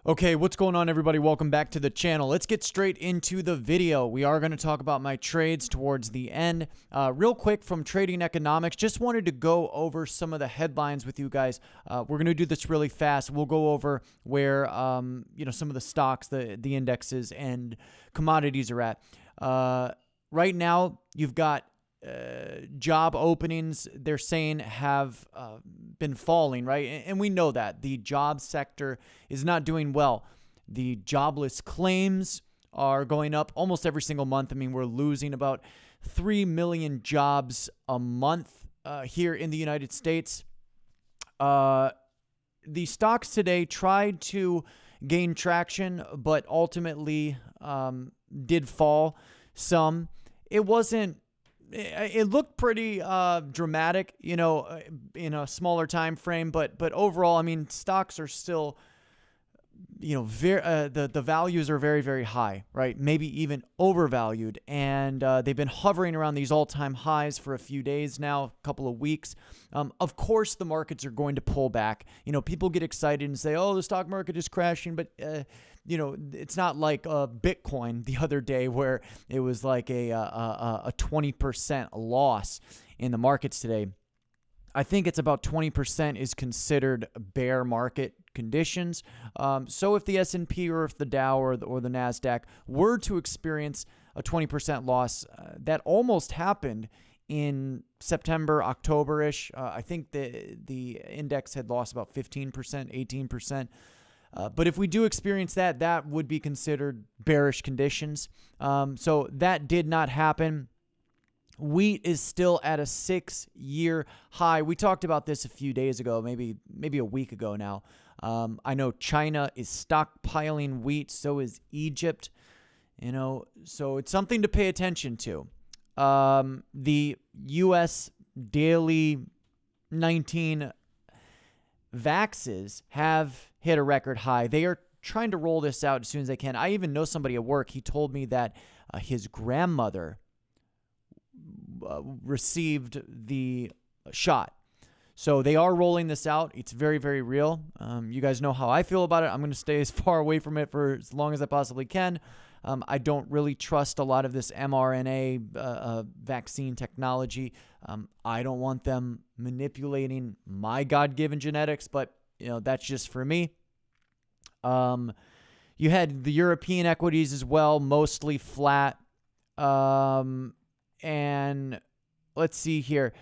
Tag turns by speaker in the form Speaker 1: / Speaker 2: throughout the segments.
Speaker 1: Okay, what's going on, everybody? Welcome back to the channel. Let's get straight into the video. We are going to talk about my trades towards the end. Real quick from Trading Economics, just wanted to go over some of the headlines with you guys. We're going to do this really fast. We'll go over where some of the stocks, the indexes, and commodities are at. Right now, you've got job openings, they're saying, have been falling, right? And we know that the job sector is not doing well. The jobless claims are going up almost every single month. I mean, we're losing about 3 million jobs a month here in the United States. The stocks today tried to gain traction, but ultimately did fall some. It looked pretty dramatic, in a smaller time frame, but overall, I mean, stocks are still, the values are very, very high, right? Maybe even overvalued, and they've been hovering around these all-time highs for a few days now, a couple of weeks. Of course, the markets are going to pull back. People get excited and say, "Oh, the stock market is crashing," but it's not like Bitcoin the other day where it was like a 20% loss in the markets today. I think it's about 20% is considered bear market conditions. So if the S&P or if the Dow or the NASDAQ were to experience a 20% loss, that almost happened in September, October-ish. I think the index had lost about 15%, 18%. But if we do experience that, that would be considered bearish conditions. So that did not happen. Wheat is still at a 6-year high. We talked about this a few days ago, maybe a week ago now. I know China is stockpiling wheat. So is Egypt. So it's something to pay attention to. The U.S. daily 19 vaxes have hit a record high. They are trying to roll this out as soon as they can. I even know somebody at work. He told me that his grandmother received the shot. So they are rolling this out. It's very, very real. You guys know how I feel about it. I'm going to stay as far away from it for as long as I possibly can. I don't really trust a lot of this mRNA vaccine technology. I don't want them manipulating my God-given genetics, but that's just for me. You had the European equities as well, mostly flat. And let's see here.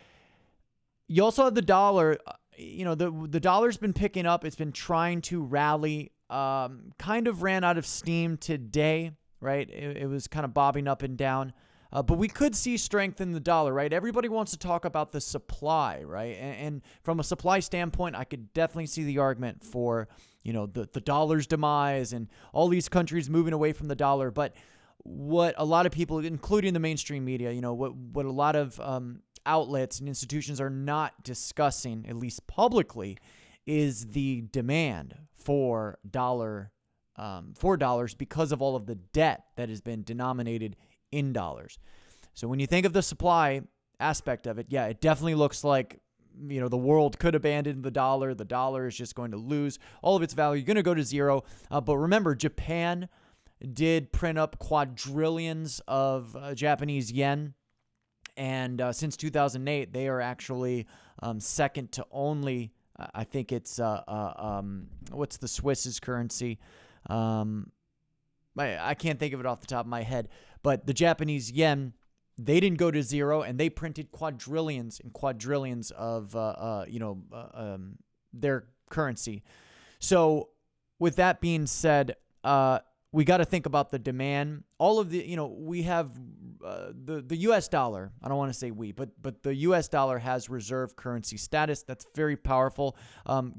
Speaker 1: You also have the dollar. The dollar's been picking up. It's been trying to rally. Kind of ran out of steam today, right? It was kind of bobbing up and down. But we could see strength in the dollar, right? Everybody wants to talk about the supply, right? And from a supply standpoint, I could definitely see the argument for, the dollar's demise and all these countries moving away from the dollar. But what a lot of people, including the mainstream media, what a lot of outlets and institutions are not discussing, at least publicly, is the demand for dollars because of all of the debt that has been denominated in dollars. So when you think of the supply aspect of it, yeah, it definitely looks like the world could abandon the dollar. The dollar is just going to lose all of its value, going to go to zero. But remember, Japan did print up quadrillions of Japanese yen. And since 2008, they are actually second to only, I think it's, what's the Swiss's currency? I can't think of it off the top of my head. But the Japanese yen, they didn't go to zero, and they printed quadrillions and quadrillions of, their currency. So with that being said, we got to think about the demand. All of the, we have the U.S. dollar. I don't want to say we, but the U.S. dollar has reserve currency status. That's very powerful.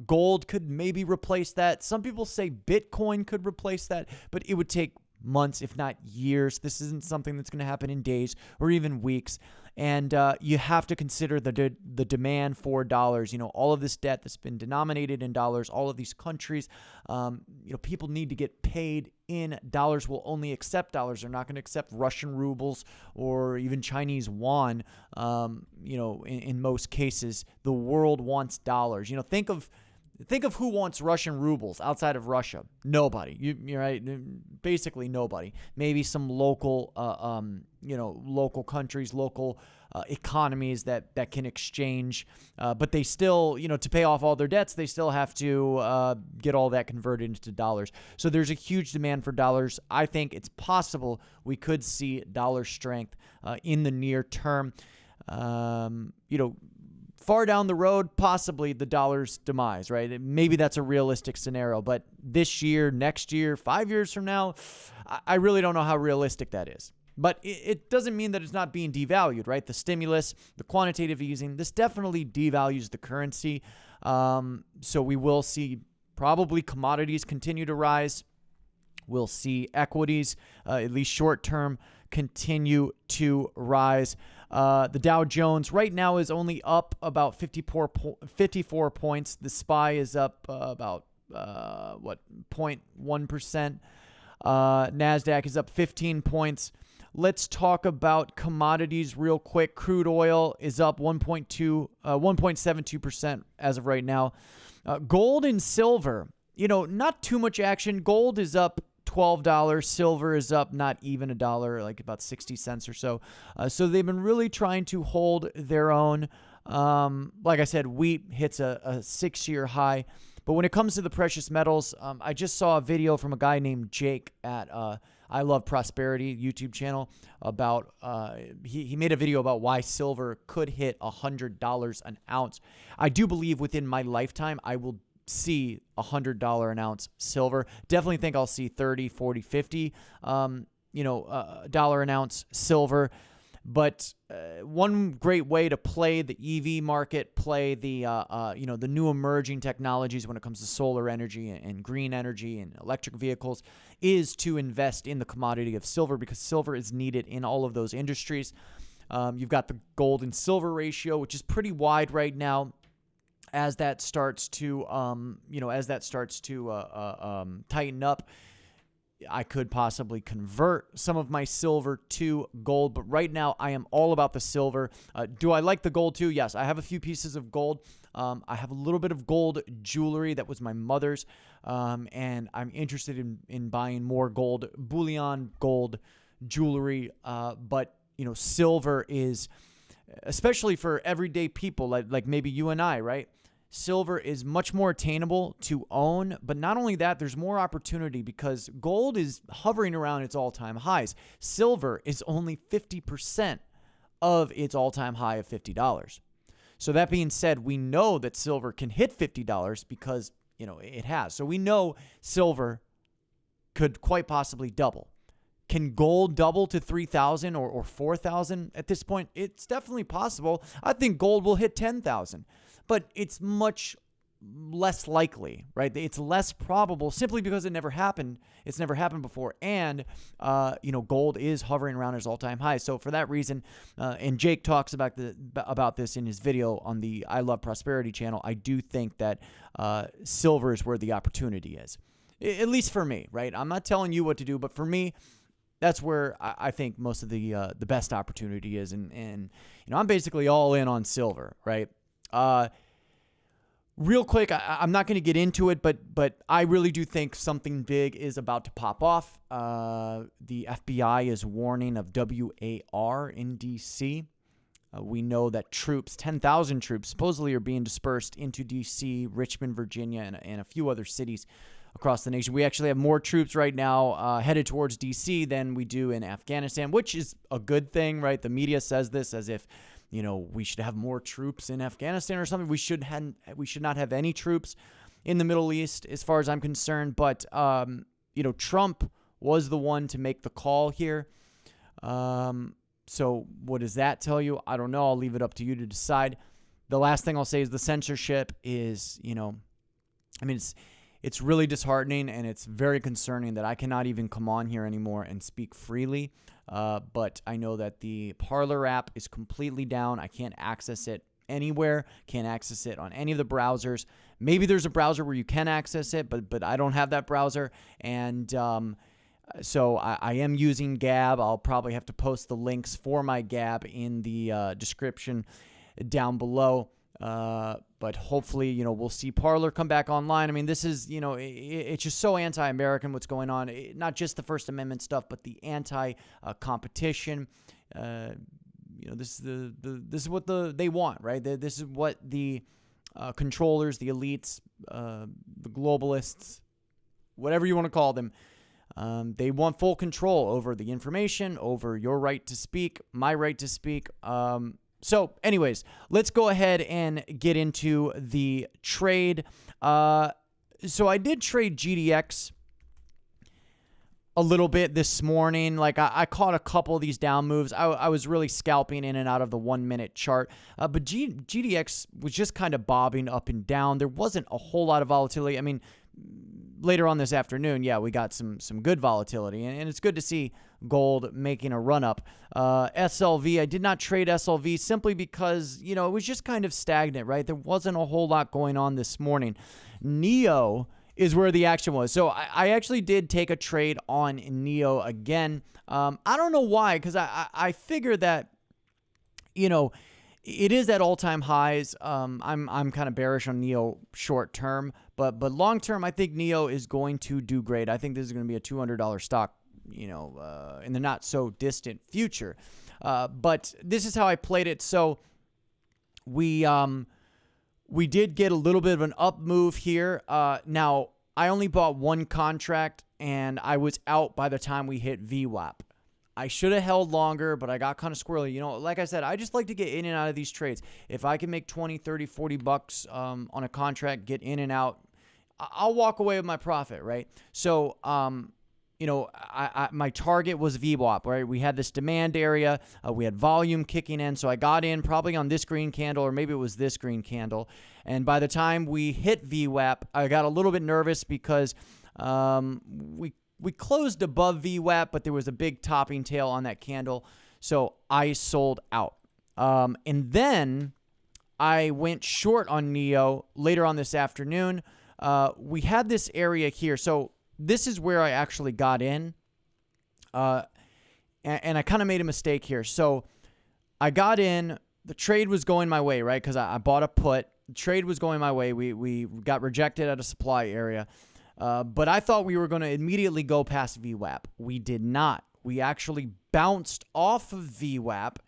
Speaker 1: Gold could maybe replace that. Some people say Bitcoin could replace that, but it would take months, if not years. This isn't something that's going to happen in days or even weeks. And you have to consider the demand for dollars. All of this debt that's been denominated in dollars, all of these countries, people need to get paid in dollars. Will only accept dollars. They're not going to accept Russian rubles or even Chinese yuan. In most cases, the world wants dollars. Think of Think of who wants Russian rubles outside of Russia. Nobody. You're right. Basically nobody. Maybe some local, local countries, local economies that can exchange. But they still, to pay off all their debts, they still have to get all that converted into dollars. So there's a huge demand for dollars. I think it's possible we could see dollar strength in the near term. Far down the road, possibly the dollar's demise, right? Maybe that's a realistic scenario, but this year, next year, 5 years from now, I really don't know how realistic that is. But it doesn't mean that it's not being devalued, right? The stimulus, the quantitative easing, this definitely devalues the currency. So we will see probably commodities continue to rise. We'll see equities, at least short term, continue to rise. The Dow Jones right now is only up about 54 points. The SPY is up about 0.1%. NASDAQ is up 15 points. Let's talk about commodities real quick. Crude oil is up 1.72% as of right now. Gold and silver, not too much action. Gold is up $12. Silver is up not even $1, like about 60 cents or so. So they've been really trying to hold their own. Like I said, wheat hits a 6-year high. But when it comes to the precious metals, I just saw a video from a guy named Jake at I Love Prosperity YouTube channel about he made a video about why silver could hit $100 an ounce. I do believe within my lifetime I will see $100 an ounce silver. Definitely think I'll see 30, 40, 50 dollar an ounce silver. But one great way to play the EV market, play the the new emerging technologies when it comes to solar energy and green energy and electric vehicles, is to invest in the commodity of silver, because silver is needed in all of those industries. You've got the gold and silver ratio, which is pretty wide right now. As that starts to tighten up, I could possibly convert some of my silver to gold, but right now I am all about the silver. Do I like the gold too? Yes, I have a few pieces of gold. I have a little bit of gold jewelry that was my mother's, and I'm interested in buying more gold, bullion gold jewelry. But silver is, especially for everyday people like maybe you and I, right? Silver is much more attainable to own, but not only that, there's more opportunity because gold is hovering around its all-time highs. Silver is only 50% of its all-time high of $50. So that being said, we know that silver can hit $50 because, it has. So we know silver could quite possibly double. Can gold double to 3,000 or 4,000 at this point? It's definitely possible. I think gold will hit 10,000. But it's much less likely, right? It's less probable simply because it never happened. It's never happened before. And, gold is hovering around its all-time high. So for that reason, and Jake talks about this in his video on the I Love Prosperity channel, I do think that silver is where the opportunity is, at least for me, right? I'm not telling you what to do, but for me, that's where I think most of the best opportunity is. And I'm basically all in on silver, right? Real quick, I'm not going to get into it, but I really do think something big is about to pop off. The FBI is warning of WAR in D.C. We know that 10,000 troops, supposedly are being dispersed into D.C., Richmond, Virginia, and a few other cities across the nation. We actually have more troops right now headed towards D.C. than we do in Afghanistan, which is a good thing, right? The media says this as if we should have more troops in Afghanistan or something. We should not have any troops in the Middle East, as far as I'm concerned. But Trump was the one to make the call here. So what does that tell you? I don't know. I'll leave it up to you to decide. The last thing I'll say is the censorship is, it's really disheartening, and it's very concerning that I cannot even come on here anymore and speak freely. But I know that the Parler app is completely down. I can't access it anywhere. Can't access it on any of the browsers. Maybe there's a browser where you can access it, but I don't have that browser. And so I am using Gab. I'll probably have to post the links for my Gab in the description down below. But hopefully, we'll see Parler come back online. I mean, this is, it's just so anti-American what's going on. Not just the First Amendment stuff, but the anti-competition. This is what they want, right? This is what the controllers, the elites, the globalists, whatever you want to call them, they want full control over the information, over your right to speak, my right to speak. So anyways, let's go ahead and get into the trade. So I did trade GDX a little bit this morning. Like I caught a couple of these down moves. I was really scalping in and out of the 1 minute chart. But GDX was just kind of bobbing up and down. There wasn't a whole lot of volatility. I mean, later on this afternoon, we got some good volatility, and it's good to see gold making a run up. SLV, I did not trade SLV simply because, it was just kind of stagnant, right? There wasn't a whole lot going on this morning. NEO is where the action was. So I actually did take a trade on NEO again. I don't know why, because I figure that, it is at all-time highs. I'm kind of bearish on NEO short term, but long term, I think NEO is going to do great. I think this is going to be a $200 stock, in the not so distant future. But this is how I played it. So we did get a little bit of an up move here. Now I only bought one contract and I was out by the time we hit VWAP. I should have held longer, but I got kind of squirrely. Like I said, I just like to get in and out of these trades. If I can make 20, 30, 40 bucks on a contract, get in and out, I'll walk away with my profit, right? So, my target was VWAP, right? We had this demand area. We had volume kicking in. So I got in probably on this green candle, or maybe it was this green candle. And by the time we hit VWAP, I got a little bit nervous because we closed above VWAP, but there was a big topping tail on that candle. So I sold out. And then I went short on NEO later on this afternoon. We had this area here. So this is where I actually got in. And I kind of made a mistake here. So I got in. The trade was going my way, right? Because I bought a put. The trade was going my way. We got rejected at a supply area. But I thought we were going to immediately go past VWAP. We did not. We actually bounced off of VWAP,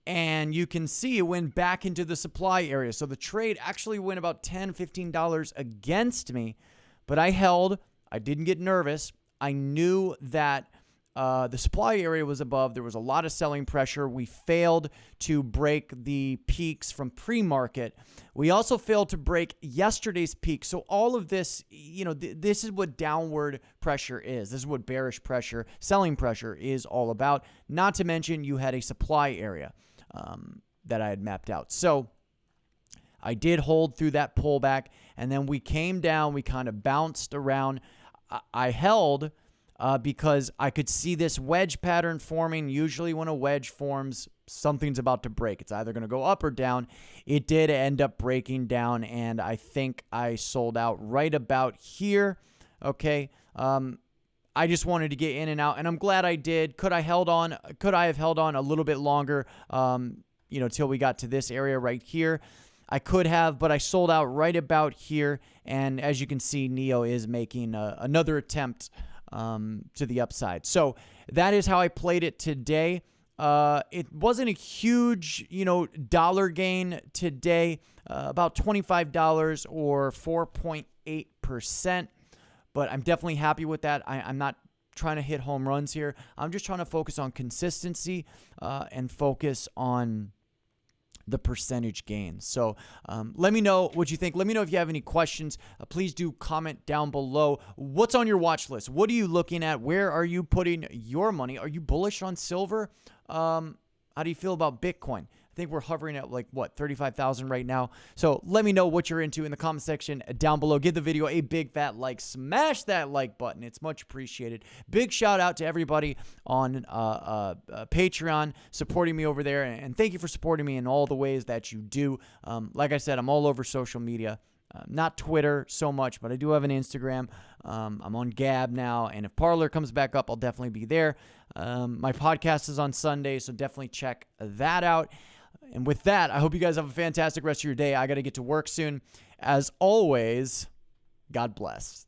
Speaker 1: and you can see it went back into the supply area. So the trade actually went about $10, $15 against me, but I held. I didn't get nervous. I knew that the supply area was above. There was a lot of selling pressure. We failed to break the peaks from pre-market. We also failed to break yesterday's peak. So all of this, this is what downward pressure is. This is what bearish pressure, selling pressure is all about. Not to mention you had a supply area that I had mapped out. So I did hold through that pullback, and then we came down. We kind of bounced around. I held because I could see this wedge pattern forming. Usually when a wedge forms, something's about to break. It's either going to go up or down. It did end up breaking down, and I think I sold out right about here. Okay. I just wanted to get in and out, and I'm glad I did. Could I have held on a little bit longer, till we got to this area right here? I could have, but I sold out right about here. And as you can see, NEO is making another attempt to the upside. So that is how I played it today. It wasn't a huge, dollar gain today, about $25 or 4.8%. But I'm definitely happy with that. I'm not trying to hit home runs here. I'm just trying to focus on consistency and focus on the percentage gains. So let me know what you think. Let me know if you have any questions. Please do comment down below. What's on your watch list? What are you looking at? Where are you putting your money? Are you bullish on silver? How do you feel about Bitcoin? I think we're hovering at 35,000 right now. So let me know what you're into in the comment section down below. Give the video a big fat like. Smash that like button. It's much appreciated. Big shout out to everybody on Patreon supporting me over there. And thank you for supporting me in all the ways that you do. Like I said, I'm all over social media. Not Twitter so much, but I do have an Instagram. I'm on Gab now, and if Parler comes back up, I'll definitely be there. My podcast is on Sunday, so definitely check that out. And with that, I hope you guys have a fantastic rest of your day. I got to get to work soon. As always, God bless.